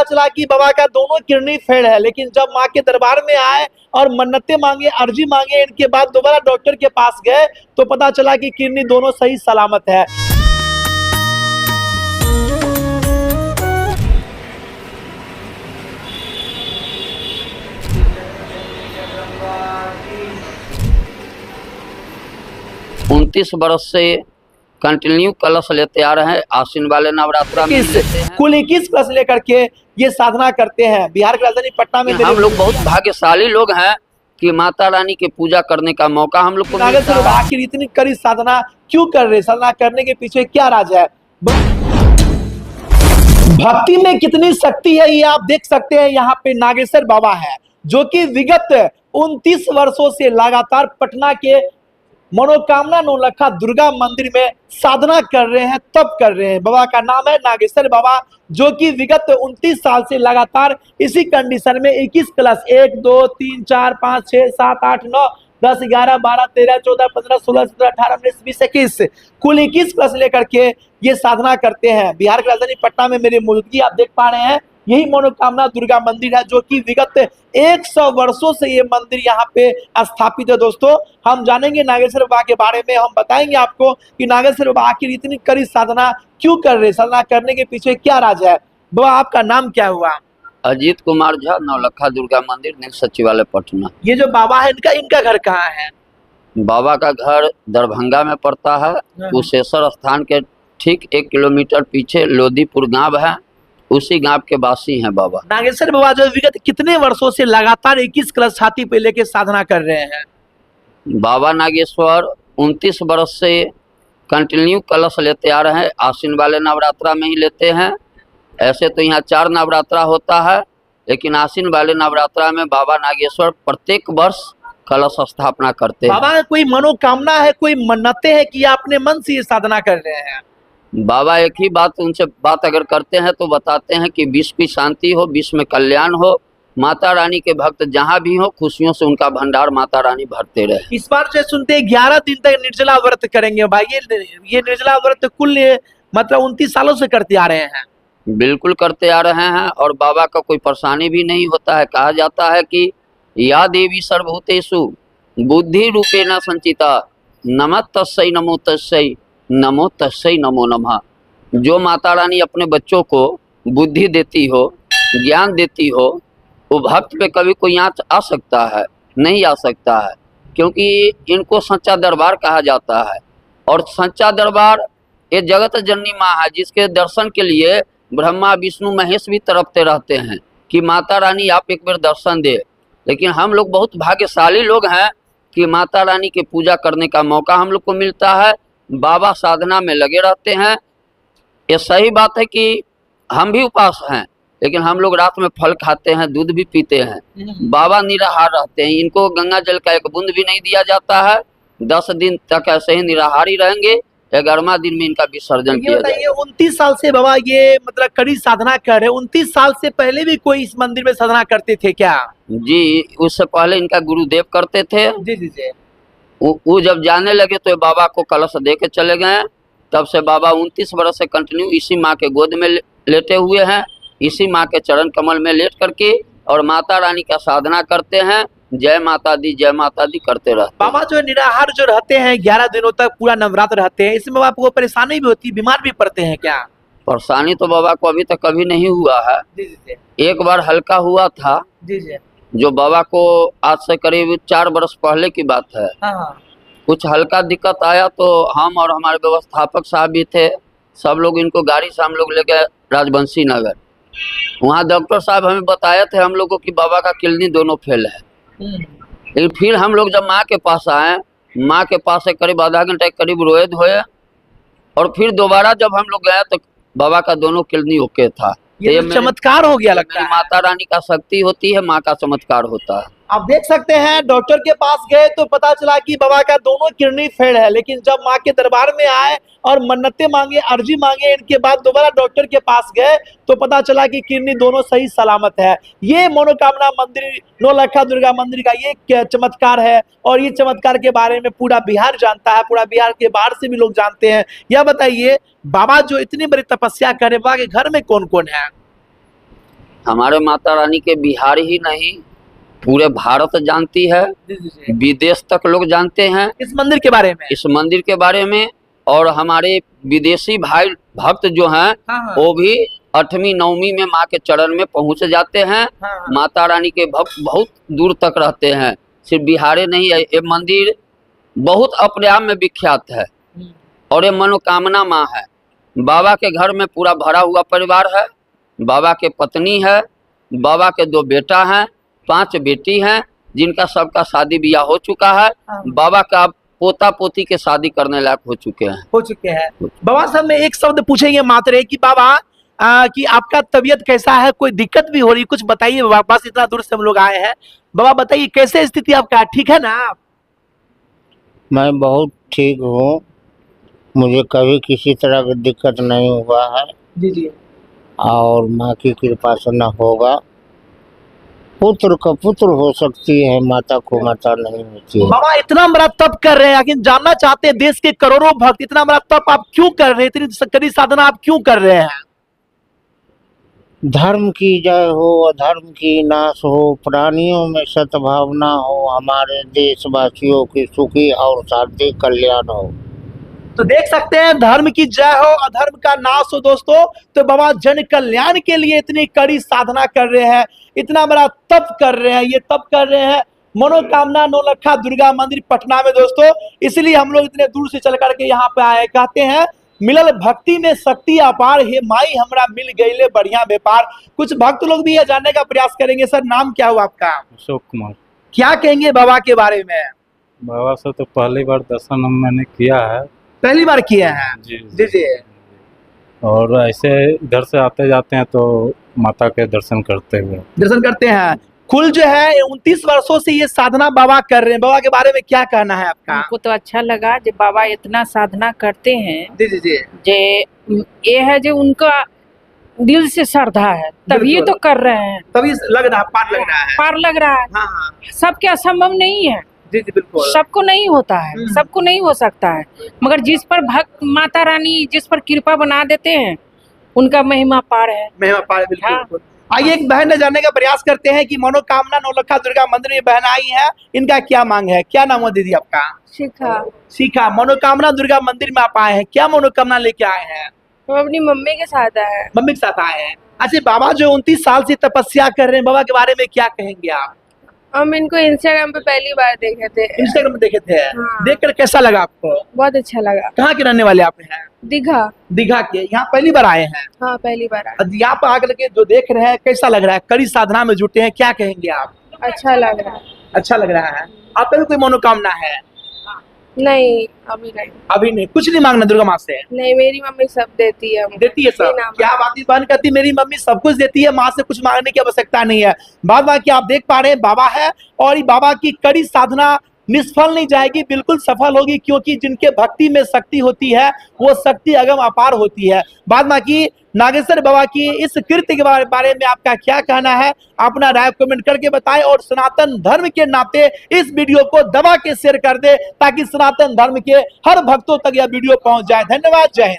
चला कि बाबा का दोनों किडनी फेल है, लेकिन जब माँ के दरबार में आए और मन्नतें मांगे, अर्जी मांगे, इनके बाद दोबारा डॉक्टर के पास गए तो पता चला कि किडनी दोनों सही सलामत है। उनतीस बरस से कंटिन्यू कलश लेते आ रहे हैं। आश्विन वाले नवरात्रा में लेते हैं। कुल 21 कलश लेकर के ये साधना करते हैं। बिहार की राजधानी पटना में हम लोग बहुत भाग्यशाली लोग हैं कि माता रानी की पूजा करने का मौका हम लोग को मिलता है। आखिर इतनी कड़ी साधना क्यों कर रहे? साधना करने के पीछे क्या राज है? भक्ति में कितनी शक्ति है ये आप देख सकते हैं। यहाँ पे नागेश्वर बाबा है जो कि विगत 29 वर्षों से लगातार पटना के मनोकामना नौलखा दुर्गा मंदिर में साधना कर रहे हैं, तप कर रहे हैं। बाबा का नाम है नागेश्वर बाबा, जो कि विगत 29 साल से लगातार इसी कंडीशन में 21 कलश 1 2 3 4 5 6 7 8 9 10 11 12 13 14 15 16 17 18 19 20 21 कुल 21 कलश लेकर के ये साधना करते हैं। बिहार की राजधानी पटना में मेरी मौजूदगी आप देख पा रहे हैं। यही मनोकामना दुर्गा मंदिर है जो कि विगत 100 वर्षों से ये मंदिर यहाँ पे स्थापित है। दोस्तों, हम जानेंगे नागेश्वर बाबा के बारे में। हम बताएंगे आपको कि नागेश्वर बाबा आखिर इतनी कड़ी साधना क्यों कर रहे, साधना करने के पीछे क्या राज है। बाबा, आपका नाम क्या हुआ? अजीत कुमार झा, नौलखा दुर्गा मंदिर, निल सचिवालय, पटना। ये जो बाबा है इनका घर कहाँ है? बाबा का घर दरभंगा में पड़ता है। कुशेश्वर स्थान के ठीक 1 किलोमीटर पीछे लोदीपुर गांव है, उसी गांव के वासी हैं बाबा। नागेश्वर बाबा जो विगत कितने वर्षों से लगातार 21 कलश छाती पे लेके साधना कर रहे हैं? बाबा नागेश्वर 29 वर्ष से कंटिन्यू कलश लेते आ रहे हैं। आश्विन वाले नवरात्रा में ही लेते हैं। ऐसे तो यहाँ 4 नवरात्रा होता है, लेकिन आश्विन वाले नवरात्रा में बाबा नागेश्वर प्रत्येक वर्ष कलश स्थापना करते हैं। बाबा कोई मनोकामना है, कोई मन्नतें है कि अपने मन से ये साधना कर रहे हैं? बाबा एक ही बात उनसे बात अगर करते हैं तो बताते हैं कि विश्व की शांति हो, विश्व में कल्याण हो, माता रानी के भक्त जहाँ भी हो खुशियों से उनका भंडार माता रानी भरते रहे। इस बार जो सुनते हैं 11 दिन तक निर्जला व्रत करेंगे भाई। ये निर्जला व्रत कुल मतलब 29 सालों से करते आ रहे हैं? बिल्कुल करते आ रहे हैं और बाबा का कोई परेशानी भी नहीं होता है। कहा जाता है कि या देवी सर्वभूतेषु बुद्धि रूपेण संचिता नमः तस्यै नमो तस्यै नमो तस्यै नमो नमः। जो माता रानी अपने बच्चों को बुद्धि देती हो, ज्ञान देती हो, वो भक्त पे कभी कोई आँच आ सकता है? नहीं आ सकता है, क्योंकि इनको सच्चा दरबार कहा जाता है। और सच्चा दरबार ये जगत जननी माँ है, जिसके दर्शन के लिए ब्रह्मा विष्णु महेश भी तड़पते रहते हैं कि माता रानी आप एक बार दर्शन दे। लेकिन हम लोग बहुत भाग्यशाली लोग हैं कि माता रानी की पूजा करने का मौका हम लोग को मिलता है। बाबा साधना में लगे रहते हैं। ये सही बात है कि हम भी उपास हैं, लेकिन हम लोग रात में फल खाते हैं, दूध भी पीते हैं। बाबा निराहार रहते हैं। इनको गंगा जल का एक बूंद भी नहीं दिया जाता है। 10 दिन तक ऐसे ही निराहार ही रहेंगे। 11वां दिन में इनका विसर्जन किया जाएगा। 29 साल से बाबा ये मतलब कड़ी साधना कर रहे हैं। 29 साल से पहले भी कोई इस मंदिर में साधना करते थे क्या? जी, उससे पहले इनका गुरुदेव करते थे। जी जी जी। वो जब जाने लगे तो बाबा को कलश दे के चले गए। तब से बाबा 29 वर्ष से कंटिन्यू इसी माँ के गोद में लेटे हुए हैं, इसी माँ के चरण कमल में लेट करके और माता रानी का साधना करते हैं। जय माता दी करते रहते। बाबा जो निराहार जो रहते हैं 11 दिनों तक पूरा नवरात्र रहते हैं, इसमें आपको परेशानी भी होती है, बीमार भी पड़ते हैं क्या? परेशानी तो बाबा को अभी तक कभी नहीं हुआ है। जी जी। एक बार हल्का हुआ था। जी जी। जो बाबा को आज से करीब 4 वर्ष पहले की बात है। हाँ। कुछ हल्का दिक्कत आया तो हम और हमारे व्यवस्थापक साहब भी थे, सब लोग इनको गाड़ी से हम लोग ले गए राजवंशी नगर। वहाँ डॉक्टर साहब हमें बताए थे हम लोगों की बाबा का किडनी दोनों फेल है। लेकिन फिर हम लोग जब माँ के पास आए, माँ के पास से करीब आधा घंटे करीब रोए धोए और फिर दोबारा जब हम लोग गए तो बाबा का दोनों किडनी ओके था। ये चमत्कार हो गया लगता है। माता रानी का शक्ति होती है, माँ का चमत्कार होता है। आप देख सकते हैं डॉक्टर के पास गए तो पता चला कि बाबा का दोनों किडनी फेल है, लेकिन जब माँ के दरबार में आए और मन्नतें मांगे, अर्जी मांगे, इनके बाद दोबारा डॉक्टर के पास गए तो पता चला कि किडनी दोनों सही सलामत है। ये मनोकामना मंदिर नौलखा दुर्गा मंदिर का ये चमत्कार है और ये चमत्कार के बारे में पूरा बिहार जानता है, पूरा बिहार के बाहर से भी लोग जानते हैं। यह बताइए बाबा जो इतनी बड़ी तपस्या करे, बाबा के घर में कौन कौन है? हमारे माता रानी के बिहार ही नहीं पूरे भारत जानती है, विदेश तक लोग जानते हैं इस मंदिर के बारे में। इस मंदिर के बारे में। और हमारे विदेशी भाई भक्त जो हैं हाँ। वो भी 8वीं 9वीं में माँ के चरण में पहुंच जाते हैं। हाँ। माता रानी के भक्त बहुत दूर तक रहते हैं, सिर्फ बिहार नहीं है। ये मंदिर बहुत अपने आप में विख्यात है और ये मनोकामना माँ है। बाबा के घर में पूरा भरा हुआ परिवार है। बाबा के पत्नी है, बाबा के 2 बेटा हैं, 5 बेटी हैं, जिनका सबका शादी ब्याह हो चुका है। बाबा का पोता पोती के शादी करने लायक हो चुके हैं। बाबा साहब में एक शब्द पूछेंगे मात्र कि बाबा कि आपका तबीयत कैसा है, कोई दिक्कत भी हो रही, कुछ बताइए बाबा। बस इतना दूर से हम लोग आए हैं। बाबा बताइए कैसे स्थिति आपका, ठीक है ना? मैं बहुत ठीक हूँ, मुझे कभी किसी तरह की दिक्कत नहीं हुआ है। जी। और माँ की कृपा से न होगा। पुत्र का पुत्र हो सकती है, माता को माता नहीं होती है। बाबा इतना बड़ा तप कर रहे हैं, लेकिन जानना चाहते हैं देश के करोड़ों भक्त, इतना बड़ा तप आप क्यों कर रहे हैं, इतनी कड़ी साधना आप क्यों कर रहे हैं? धर्म की जय हो, अधर्म की नाश हो, प्राणियों में सद्भावना हो, हमारे देशवासियों की सुखी और शांति कल्याण हो। तो देख सकते हैं, धर्म की जय हो, अधर्म का नाश हो। दोस्तों, तो बाबा जन कल्याण के लिए इतनी कड़ी साधना कर रहे हैं, इतना बड़ा तप कर रहे हैं। ये तप कर रहे हैं मनोकामना नौलखा दुर्गा मंदिर पटना में। दोस्तों, इसलिए हम लोग इतने दूर से चल करके यहाँ पे आए। कहते हैं मिलल भक्ति में शक्ति अपार, हे माई हमरा मिल गईले बढ़िया व्यापार। कुछ भक्त लोग भी यह जानने का प्रयास करेंगे। सर, नाम क्या हुआ आपका? अशोक कुमार। क्या कहेंगे बाबा के बारे में? बाबा से तो पहली बार दर्शन मैंने किया है। पहली बार किए हैं? जी। और ऐसे इधर से आते जाते हैं तो माता के दर्शन करते हैं। कुल जो है 29 वर्षों से ये साधना बाबा कर रहे हैं। बाबा के बारे में क्या कहना है आपका? हमको तो अच्छा लगा जब बाबा इतना साधना करते हैं। जी। जे ये है जो उनका दिल से श्रद्धा है, तभी तो कर रहे हैं। तभी लग रहा है, पार लग रहा है। हाँ। सबके असंभव नहीं है। जी बिल्कुल। सबको नहीं होता है, सबको नहीं हो सकता है, मगर जिस पर भक्त माता रानी जिस पर कृपा बना देते हैं उनका महिमा पार है। बिल्कुल। हाँ। आइए एक बहन ने जानने का प्रयास करते हैं कि मनोकामना नौलखा दुर्गा मंदिर में बहन आई है, इनका क्या मांग है? क्या नाम है दीदी आपका? शिखा। मनोकामना दुर्गा मंदिर में आप आए हैं, क्या मनोकामना लेके आए हैं? हम अपनी मम्मी के साथ आए हैं। मम्मी के साथ आए हैं। अच्छा, बाबा जो 29 साल से तपस्या कर रहे हैं, बाबा के बारे में क्या कहेंगे आप? हम इनको इंस्टाग्राम पे पहली बार देखे थे। इंस्टाग्राम पे देखे थे? हाँ। देखकर कैसा लगा आपको? बहुत अच्छा लगा। कहाँ के रहने वाले आप हैं? दीघा के। यहाँ पहली बार आए हैं? हाँ, पहली बार आए। यहाँ पर आकर के जो देख रहे हैं कैसा लग रहा है? कड़ी साधना में जुटे हैं, क्या कहेंगे आप? अच्छा लग रहा है। अच्छा लग रहा है। आपका भी कोई मनोकामना है? नहीं, अभी नहीं। कुछ नहीं मांगना दुर्गा माँ से? नहीं, मेरी मम्मी सब देती है। देती है सब? क्या बात बहन कहती, मेरी मम्मी सब कुछ देती है, माँ से कुछ मांगने की आवश्यकता नहीं है। बाद बाकी आप देख पा रहे हैं बाबा है, और बाबा की कड़ी साधना निष्फल नहीं जाएगी, बिल्कुल सफल होगी, क्योंकि जिनके भक्ति में शक्ति होती है वो शक्ति अगम अपार होती है। बाद बाकी नागेश्वर बाबा की इस कृत्य के बारे में आपका क्या कहना है? अपना राय कमेंट करके बताएं, और सनातन धर्म के नाते इस वीडियो को दबा के शेयर कर दे, ताकि सनातन धर्म के हर भक्तों तक यह वीडियो पहुंच जाए। धन्यवाद। जय हिंद।